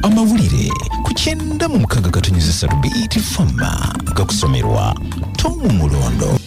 AMAWULIRE ku 9:3 BT Fama gakusomerwa Tomu Mulondo.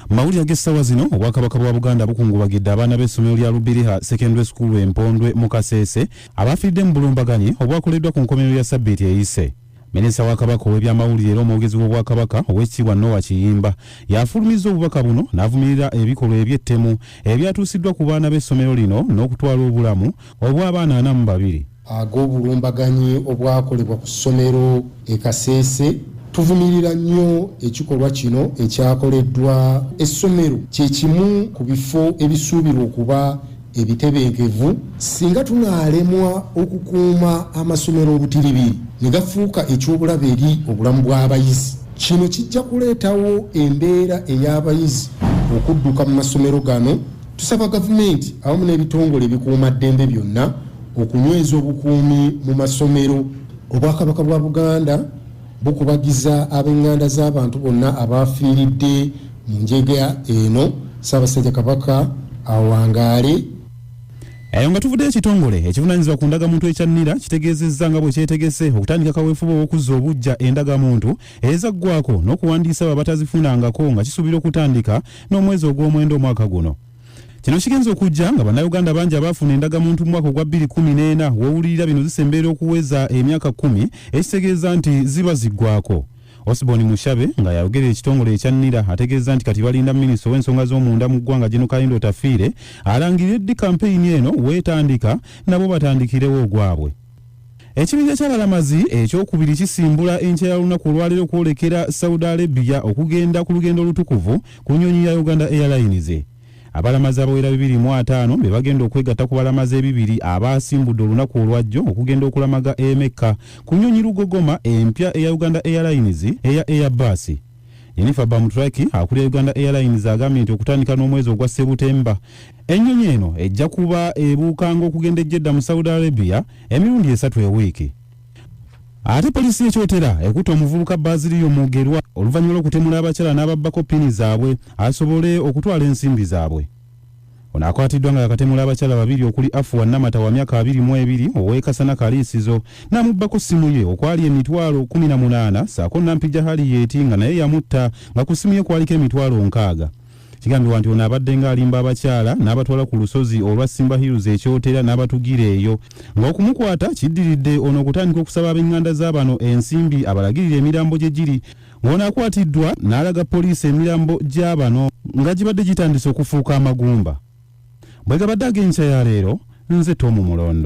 Mawulire ag'essaawa zino obwakabaka bwa Buganda bukungubagidde abaana b'essomero lya Lubiriha Secondary School Empondwe mu Kasese abafiiridde mu bulumbaganyi obwakoleddwa ku nkomerero ya Ssabbiiti eyise. Minisita wa Kabaka ow'ebyamawulire era omwogezi w'Obwakabaka Oweekitiibwa Noah Kiyimba yafulumizza obubaka buno n'avumirira ebikolwa eby'ettemu ebyatuusiddwa ku baana b'essomero lino n'okutwala obulamu obw'abaana 42. Ag'obulumbaganyi obwakolebwa ku ssomero e Kasese tuvumirira nnyo ekikolwa kino ekyakoleddwa. Essomero kye kimu ku bifo ebisuubirwa okuba ebitebenkevu singa tunaalemwa okukuuma amasomero obutiribiri ne gafuuka ekyobulabe eri obulamu bw'abayizi. Kino kijja kuleetawo embeera ey'abayizi okudduka mu masomero gano. Tusaba gavumenti awamu n'ebitongole ebikuuma ddembe byonna okunyweza obukuumi mu masomero. Obwakabaka bwa Buganda bukubagiza ab'enganda z'abantu bonna abafiiridde mu njega eno. Ssaabasajja Kabaka awangaale. Eyo nga tuvuddeyo ekitongole ekivunaanyizibwa ku Endagamuntu ekya Nira kitegeezezza nga bwe kyetegese okutandika kaweefube w'okuzza Ogujja Endagamuntu Ezigwako n'okuwandiisa abatazifunangako nga kisuubira okutandika n'omwezi ogw'omwenda omwaka guno. Kino kigenza okujja nga bannayuganda bangi abaafuna endagamuntu mu mwaka ogwa 2014 w'owulirira bino zisembeera okuweza emyaka 10 ekitegeeza nti ziba ziggwako. Osborne Mushabe nga yayogerera ekitongole ekya Nira ategeeza nti kati balinda minisita w'ensonga z'omunda mu ggwanga General Kalindo Tafiire alangirira eddi kampeyini eno weetandika nabo batandikirewo ogwabwe. Ekibinja ky'abalamazi ekyokubiri kisimbula enkya ya lunaku olwaleero okwolekera Saudi Arabia okugenda ku lugendo olutukuvu ku nnyonyi ya Uganda Airlines. Abalamazi abawera 205 be bagenda okwegatta ku balamazi ebibiri abaasimbudde olunaku olwajjo okugenda okulamaga Mecca ku nnyonyi lugogoma empya eya Uganda Airlines eya Airbus. Jennifer Bamutraki akulira Uganda Airlines agambye nti okutandika n'omwezi ogwa Septemba ennyonyi eno ejja kuba ebuukanga okugenda Jeddah mu Saudi Arabia emirundi 3 ewiiki. Ate polisi y'ekyotera ekutte omuvubuka Baziliyo Mugerwa oluvannyuma lw'okutemula abakyala n'ababbako ppini zaabwe asobole okutwala ensimbi zaabwe. Ono akwatiddwa nga yakatemula abakyala babiri okuli Afuwa Namata wa myaka 22 ow'Ekasana Kaliisizo n'amubbako ssimu ye okwali emitwalo 18 ssaako Nampijja Harriet nga naye yamutta nga ku ssimu ye kwaliko emitwalo 6. Kigambibwa nti ono abadde ng'alimba abakyala n'abatwala ku lusozi olwa Simba Hills ekyotera n'abatugira eyo. Ng'okumukwata kiddiridde ono okutandika okusaba ab'enganda z'abano ensimbi abalagirira emirambo gye giri. Ng'ono akwatiddwa n'alaga poliisi emirambo gy'abano nga gibadde gitandise okufuuka amagumba. Bwe gabadde ag'enkya ya leero, nze Tomu Mulondo.